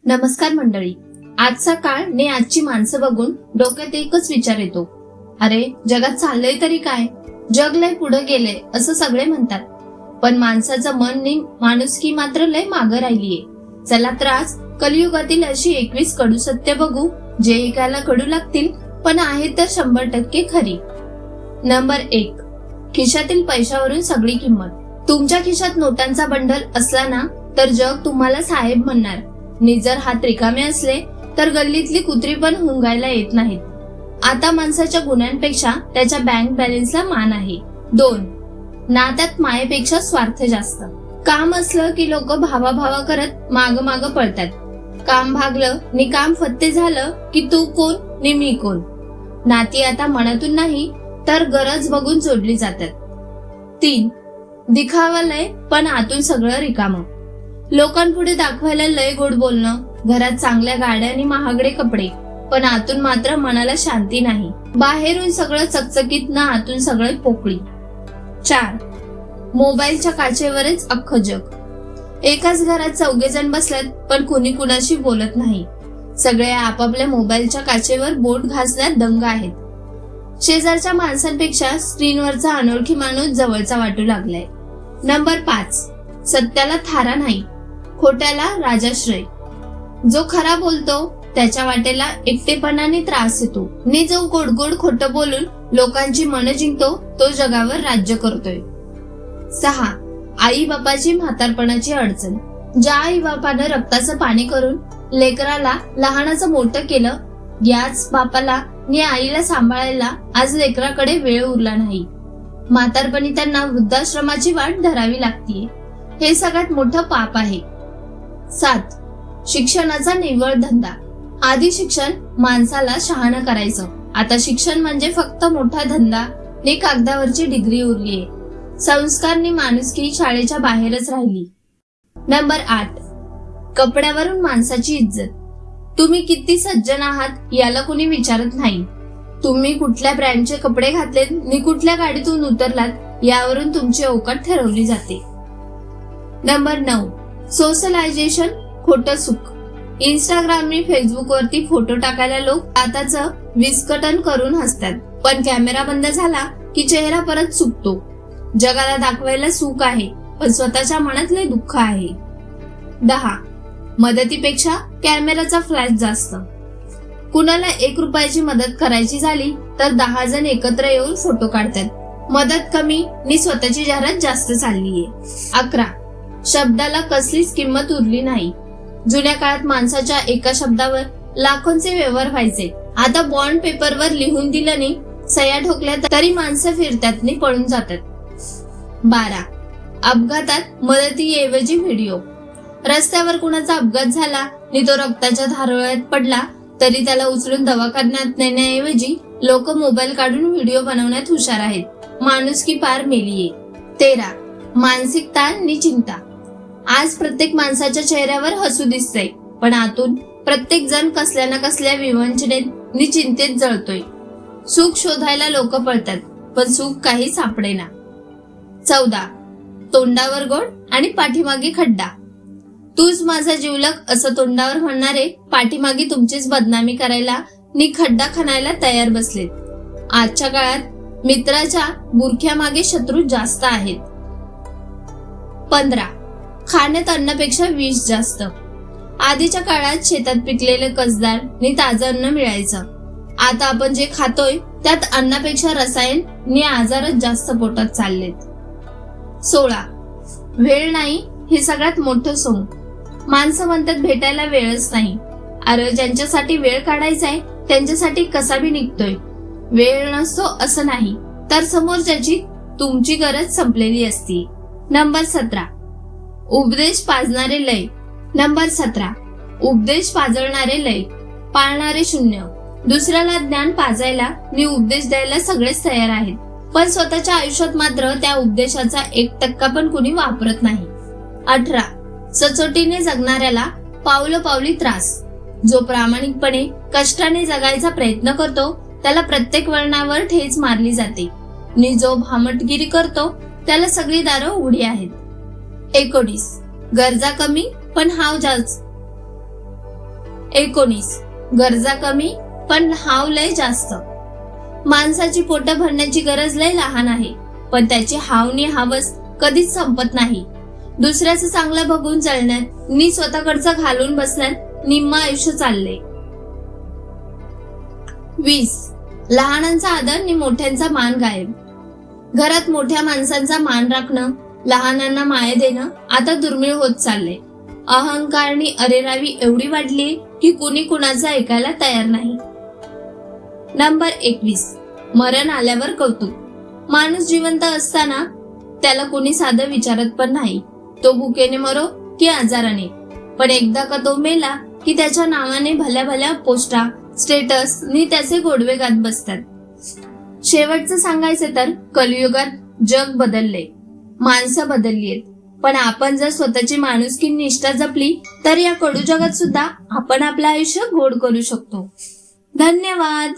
नमस्कार मंडळी. आजचा काळ आणि आजची माणसं बघून डोक्यात एकच विचार येतो, अरे जगात चाललंय तरी काय? जग लय पुढे गेले असं सगळे म्हणतात, पण माणसाचं मन नि माणुसकी मात्र लय मागं राहिलीये. चला तर आज कलियुगातील अशी 21 कडू सत्य बघू, जे ऐकायला कडू लागतील पण आहे तर 100% खरी. नंबर 1. खिशातील पैशावरून सगळी किंमत. तुमच्या खिशात नोटांचा बंडल असला ना तर जग तुम्हाला साहेब म्हणणार, नि जर हात रिकामे असले तर गल्लीतली कुत्री पण हुंगायला येत नाहीत. आता माणसाच्या गुन्ह्यांपेक्षा त्याच्या बँक बॅलन्सला मान आहे. 2. नात्यात मायेपेक्षा स्वार्थ जास्त. काम असलं की लोक भावा करत माग माग पळतात. काम भागलं नि काम फत्ते झालं की तू कोण नि मी कोण. नाती आता मनातून नाही तर गरज बघून जोडली जातात. 3. दिखावा लय पण आतून सगळं रिकामं. लोकांपुढे दाखवायला लय गोड बोलणं, घरात चांगल्या गाड्या आणि महागडे कपडे, पण आतून मात्र मनाला शांती नाही. बाहेरून सगळं चकचकीत ना आतून सगळं पोकळी. 4. मोबाईलच्या काचेवरच अख्खं जग. एकाच घरात 4 जण बसल्यात पण कुणी कुणाशी बोलत नाही. सगळे आपापल्या मोबाईलच्या काचेवर बोट घासण्यात दंग आहेत. शेजारच्या माणसांपेक्षा स्क्रीनवरचा अनोळखी माणूस जवळचा वाटू लागलाय. नंबर 5. सत्याला थारा नाही, खोट्याला राजाश्रय. जो खरा बोलतो त्याच्या वाटेला एकटेपणाने त्रास येतो, नि जो गोड खोटं बोलून लोकांची मनं जिंकतो तो जगावर राज्य करतोय. 6. आई बापाची म्हातारपणाची अडचण. ज्या आई बापानं रक्ताचं पाणी करून लेकराला लहानाचं मोठं केलं, याच बापाला नि आईला सांभाळायला आज लेकराकडे वेळ उरला नाही. म्हातारपणी त्यांना वृद्धाश्रमाची वाट धरावी लागतीये. हे सगळ्यात मोठं पाप आहे. 7. शिक्षणाचा निव्वळ धंदा. आधी शिक्षण माणसाला शहाणं करायचं, आता शिक्षण म्हणजे फक्त मोठा धंदा नि कागदावरची डिग्री उरलीये. संस्कार नि माणुसकी शाळेच्या बाहेरच राहिली. नंबर 8. कपड्यावरून माणसाची इज्जत. तुम्ही किती सज्जन आहात याला कोणी विचारत नाही. तुम्ही कुठल्या ब्रँडचे कपडे घातलेत नि कुठल्या गाडीतून उतरलात यावरून तुमची औकात ठरवली जाते. नंबर 9. सोशलायझेशन, खोटं सुख. इंस्टाग्राम आणि फेसबुक वरती फोटो टाकायला लोक दाताचं विस्कटन करून हसतात, पण कॅमेरा बंद झाला की चेहरा परत सुकतो. जगाला दाखवायला सुख आहे पण स्वतःच्या मनातले दुःख आहे. 10. मदतीपेक्षा कॅमेराचा फ्लॅश जास्त. कुणाला 1 रुपयाची मदत करायची झाली तर 10 जण एकत्र येऊन फोटो काढतात. मदत कमी नि स्वतःची जाहिरात जास्त चाललीये. 11. शब्दाला कसलीच किंमत उरली नाही. जुन्या काळात माणसाच्या एका शब्दावर लाखोंचे व्यवहार व्हायचे. आता बॉन्ड पेपरवर लिहून दिलं नि सह्या ठोकल्या तरी माणसं फिरतात नि पळून जातात. 12. अपघातात मदतीऐवजी व्हिडिओ. रस्त्यावर कुणाचा अपघात झाला नि तो रक्ताच्या धारोळ्यात पडला तरी त्याला उचलून दवाखान्यात नेण्याऐवजी लोक मोबाईल काढून व्हिडिओ बनवण्यात हुशार आहेत. माणुसकी पार मेलीये. 13. मानसिक ताण नि चिंता. आज प्रत्येक माणसाच्या चेहऱ्यावर हसू दिसतंय, पण आतून प्रत्येक जण कसल्या ना कसल्या विवंचनेत नि चिंतेत जळतोय. सुख शोधायला लोक पळतात पण सुख काही सापडेना. 14. तोंडावर गोड आणि पाठीमागे खड्डा. तूच माझा जीवलग असं तोंडावर म्हणणारे पाठीमागे तुमचीच बदनामी करायला नि खड्डा खणायला तयार बसलेत. आजच्या काळात मित्राच्या बुरख्यामागे शत्रू जास्त आहेत. 15. खाण्यात अन्नापेक्षा विष जास्त. आधीच्या काळात शेतात पिकलेलं कसदार नि ताजं अन्न मिळायचं. आता आपण जे खातोय त्यात अन्नापेक्षा रसायन नि आजारच जास्त पोटात चाललेत. 16. वेळ नाही हे सगळ्यात मोठं सोंग. माणसं म्हणतात भेटायला वेळच नाही. अरे ज्यांच्यासाठी वेळ काढायचाय त्यांच्यासाठी कसा बी निघतोय. वेळ नसतो असं नाही, तर समोरच्याची तुमची गरज संपलेली असती. नंबर 17. उपदेश पाजणारे लय. नंबर 17. उपदेश पाजळणारे लय, पाळणारे शून्य. दुसऱ्याला ज्ञान पाजायला नि उपदेश द्यायला सगळेच तयार आहेत, पण स्वतःच्या आयुष्यात मात्र त्या उपदेशाचा 1% पण कुणी वापरत नाही. 18. सचोटीने जगणाऱ्याला पावलोपावली त्रास. जो प्रामाणिकपणे कष्टाने जगायचा प्रयत्न करतो त्याला प्रत्येक वळणावर ठेच मारली जाते, नि जो भामटगिरी करतो त्याला सगळी दारं उघडी आहेत. 19. गरजा कमी पण हाव जास्त. 19 गरजा कमी पण हाव लय जास्त. माणसाची पोटं भरण्याची गरज लय लहान आहे, पण त्याची हावनी हावस कधीच संपत नाही. दुसऱ्याचं चांगलं बघून जळण्यात नि स्वतःकडचं घालून बसण्यात निम्म आयुष्य चालले. 20 लहानांचा आदर नि मोठ्यांचा मान गायब. घरात मोठ्या माणसांचा मान राखणं, लहानांना माया देणं आता दुर्मिळ होत चालले. अहंकारणी अरेरावी एवढी वाढली की कुणी कुणाचं ऐकायला तयार नाही. नंबर 21 मरण आल्यावर कौतुक. माणूस जिवंत असताना त्याला कुणी साधं विचारत पण नाही, तो भुकेने मरो की आजाराने. पण एकदा का तो मेला की त्याच्या नावाने भल्या भल्या पोस्टा, स्टेटस नि त्याचे गोडवे गात बसतात. शेवटचं सांगायचं तर कलियुगात जग बदलले, माणसं बदललीत, पण आपण जर स्वतःची माणुसकी निष्ठा जपली तर या कडू जगात सुद्धा आपण आपलं आयुष्य गोड करू शकतो. धन्यवाद.